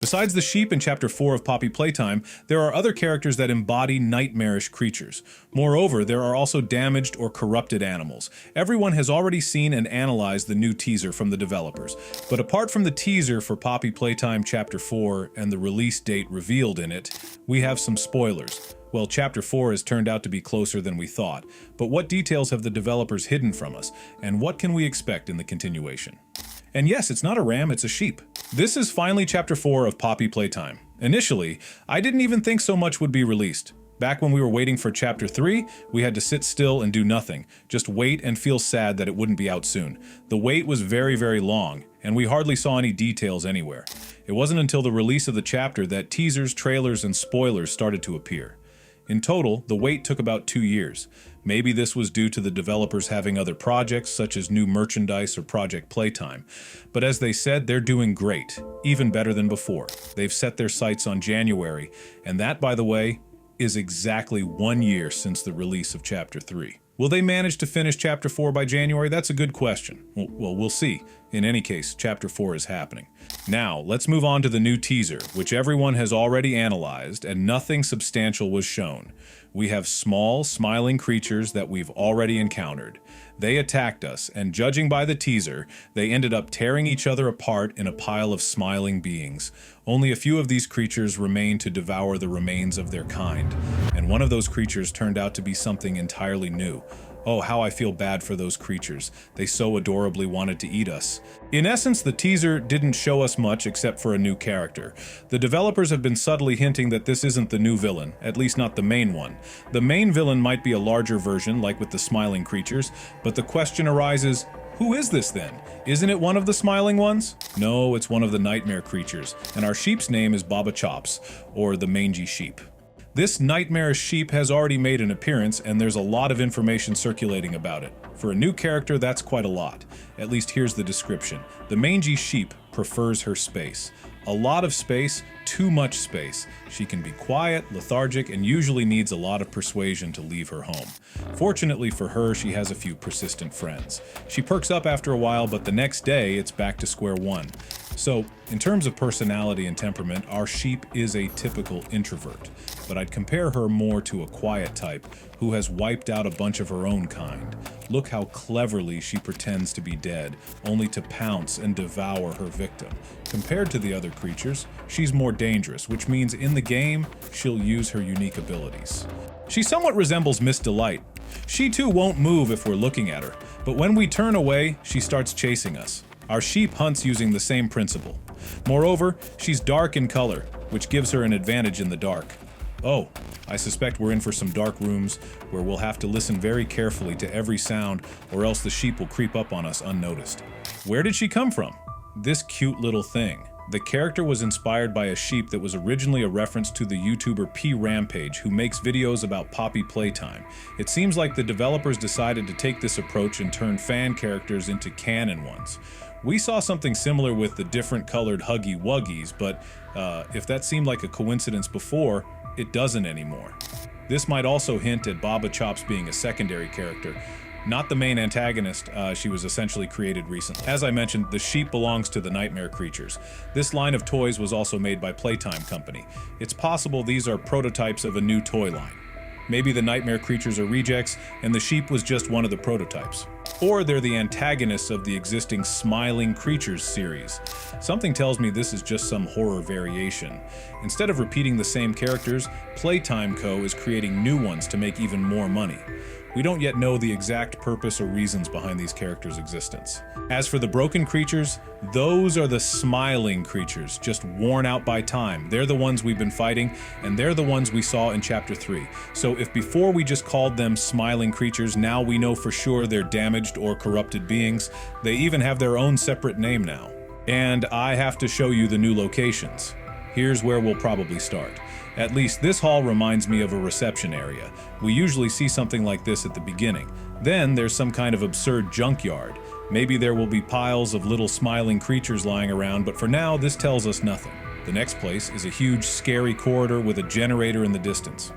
Besides the sheep in Chapter 4 of Poppy Playtime, there are other characters that embody nightmarish creatures. Moreover, there are also damaged or corrupted animals. Everyone has already seen and analyzed the new teaser from the developers. But apart from the teaser for Poppy Playtime Chapter 4 and the release date revealed in it, we have some spoilers. Well, Chapter 4 has turned out to be closer than we thought. But what details have the developers hidden from us? And what can we expect in the continuation? And yes, it's not a ram, it's a sheep. This is finally Chapter 4 of Poppy Playtime. Initially, I didn't even think so much would be released. Back when we were waiting for Chapter 3, we had to sit still and do nothing. Just wait and feel sad that it wouldn't be out soon. The wait was very, very long, and we hardly saw any details anywhere. It wasn't until the release of the chapter that teasers, trailers, and spoilers started to appear. In total, the wait took about 2 years. Maybe this was due to the developers having other projects, such as new merchandise or Project Playtime. But as they said, they're doing great, even better than before. They've set their sights on January, and that, by the way, is exactly 1 year since the release of Chapter 3. Will they manage to finish Chapter 4 by January? That's a good question. Well, we'll see. In any case, Chapter 4 is happening. Now, let's move on to the new teaser, which everyone has already analyzed, and nothing substantial was shown. We have small, smiling creatures that we've already encountered. They attacked us, and judging by the teaser, they ended up tearing each other apart in a pile of smiling beings. Only a few of these creatures remain to devour the remains of their kind, and one of those creatures turned out to be something entirely new. Oh, how I feel bad for those creatures. They so adorably wanted to eat us. In essence, the teaser didn't show us much except for a new character. The developers have been subtly hinting that this isn't the new villain, at least not the main one. The main villain might be a larger version, like with the smiling creatures, but the question arises, who is this then? Isn't it one of the smiling ones? No, it's one of the nightmare creatures, and our sheep's name is CHOPS, or the mangy sheep. This nightmarish sheep has already made an appearance, and there's a lot of information circulating about it. For a new character, that's quite a lot. At least here's the description. The mangy sheep prefers her space. A lot of space, too much space. She can be quiet, lethargic, and usually needs a lot of persuasion to leave her home. Fortunately for her, she has a few persistent friends. She perks up after a while, but the next day, it's back to square one. So, in terms of personality and temperament, our sheep is a typical introvert, but I'd compare her more to a quiet type who has wiped out a bunch of her own kind. Look how cleverly she pretends to be dead, only to pounce and devour her victim. Compared to the other creatures, she's more dangerous, which means in the game, she'll use her unique abilities. She somewhat resembles Miss Delight. She too won't move if we're looking at her, but when we turn away, she starts chasing us. Our sheep hunts using the same principle. Moreover, she's dark in color, which gives her an advantage in the dark. Oh, I suspect we're in for some dark rooms where we'll have to listen very carefully to every sound, or else the sheep will creep up on us unnoticed. Where did she come from? This cute little thing. The character was inspired by a sheep that was originally a reference to the YouTuber P Rampage, who makes videos about Poppy Playtime. It seems like the developers decided to take this approach and turn fan characters into canon ones. We saw something similar with the different colored Huggy Wuggies, but if that seemed like a coincidence before, it doesn't anymore. This might also hint at CHOPS being a secondary character, not the main antagonist. She was essentially created recently. As I mentioned, the sheep belongs to the nightmare creatures. This line of toys was also made by Playtime Company. It's possible these are prototypes of a new toy line. Maybe the nightmare creatures are rejects, and the sheep was just one of the prototypes. Or they're the antagonists of the existing Smiling Creatures series. Something tells me this is just some horror variation. Instead of repeating the same characters, Playtime Co. is creating new ones to make even more money. We don't yet know the exact purpose or reasons behind these characters' existence. As for the broken creatures, those are the smiling creatures, just worn out by time. They're the ones we've been fighting, and they're the ones we saw in Chapter 3. So if before we just called them smiling creatures, now we know for sure they're damaged or corrupted beings. They even have their own separate name now. And I have to show you the new locations. Here's where we'll probably start. At least this hall reminds me of a reception area. We usually see something like this at the beginning. Then there's some kind of absurd junkyard. Maybe there will be piles of little smiling creatures lying around, but for now this tells us nothing. The next place is a huge scary corridor with a generator in the distance.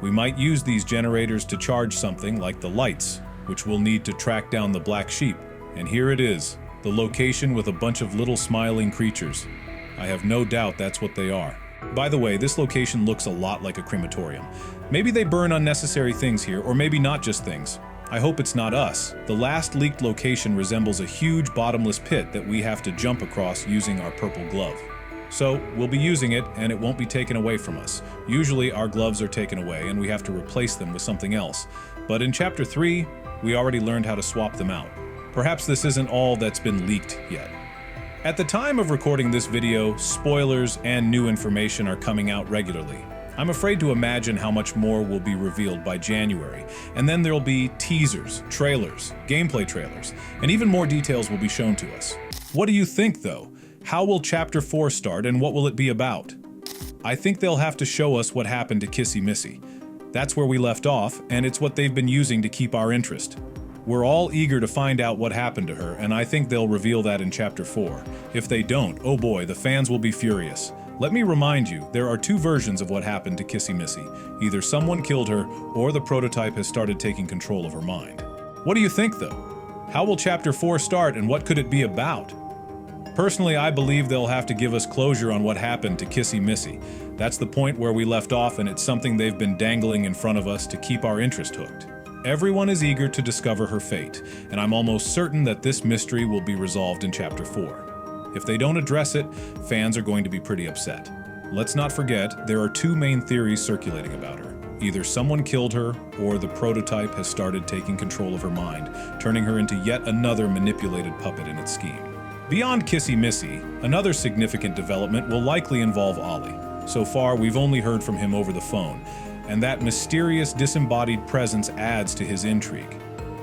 We might use these generators to charge something like the lights, which we'll need to track down the black sheep. And here it is, the location with a bunch of little smiling creatures. I have no doubt that's what they are. By the way, this location looks a lot like a crematorium. Maybe they burn unnecessary things here, or maybe not just things. I hope it's not us. The last leaked location resembles a huge bottomless pit that we have to jump across using our purple glove. So, we'll be using it, and it won't be taken away from us. Usually, our gloves are taken away, and we have to replace them with something else. But in Chapter 3, we already learned how to swap them out. Perhaps this isn't all that's been leaked yet. At the time of recording this video, spoilers and new information are coming out regularly. I'm afraid to imagine how much more will be revealed by January, and then there'll be teasers, trailers, gameplay trailers, and even more details will be shown to us. What do you think, though? How will Chapter 4 start, and what will it be about? I think they'll have to show us what happened to Kissy Missy. That's where we left off, and it's what they've been using to keep our interest. We're all eager to find out what happened to her, and I think they'll reveal that in Chapter 4. If they don't, oh boy, the fans will be furious. Let me remind you, there are two versions of what happened to Kissy Missy. Either someone killed her, or the prototype has started taking control of her mind. What do you think, though? How will Chapter 4 start, and what could it be about? Personally, I believe they'll have to give us closure on what happened to Kissy Missy. That's the point where we left off, and it's something they've been dangling in front of us to keep our interest hooked. Everyone is eager to discover her fate, and I'm almost certain that this mystery will be resolved in Chapter 4. If they don't address it, fans are going to be pretty upset. Let's not forget, there are two main theories circulating about her. Either someone killed her, or the prototype has started taking control of her mind, turning her into yet another manipulated puppet in its scheme. Beyond Kissy Missy, another significant development will likely involve Ollie. So far, we've only heard from him over the phone, and that mysterious disembodied presence adds to his intrigue.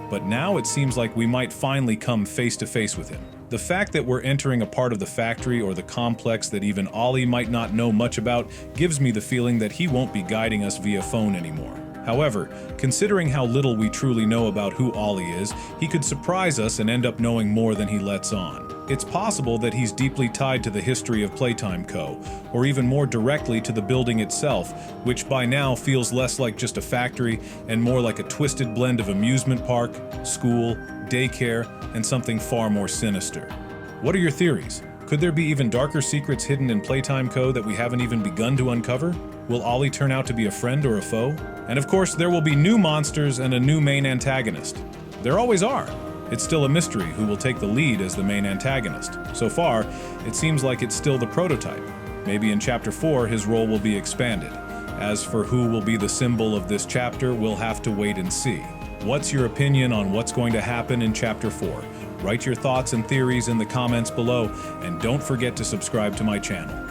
But now it seems like we might finally come face to face with him. The fact that we're entering a part of the factory or the complex that even Ollie might not know much about gives me the feeling that he won't be guiding us via phone anymore. However, considering how little we truly know about who Ollie is, he could surprise us and end up knowing more than he lets on. It's possible that he's deeply tied to the history of Playtime Co., or even more directly to the building itself, which by now feels less like just a factory and more like a twisted blend of amusement park, school, daycare, and something far more sinister. What are your theories? Could there be even darker secrets hidden in Playtime Co. that we haven't even begun to uncover? Will Ollie turn out to be a friend or a foe? And of course, there will be new monsters and a new main antagonist. There always are. It's still a mystery who will take the lead as the main antagonist. So far, it seems like it's still the prototype. Maybe in Chapter 4, his role will be expanded. As for who will be the symbol of this chapter, we'll have to wait and see. What's your opinion on what's going to happen in Chapter 4? Write your thoughts and theories in the comments below, and don't forget to subscribe to my channel.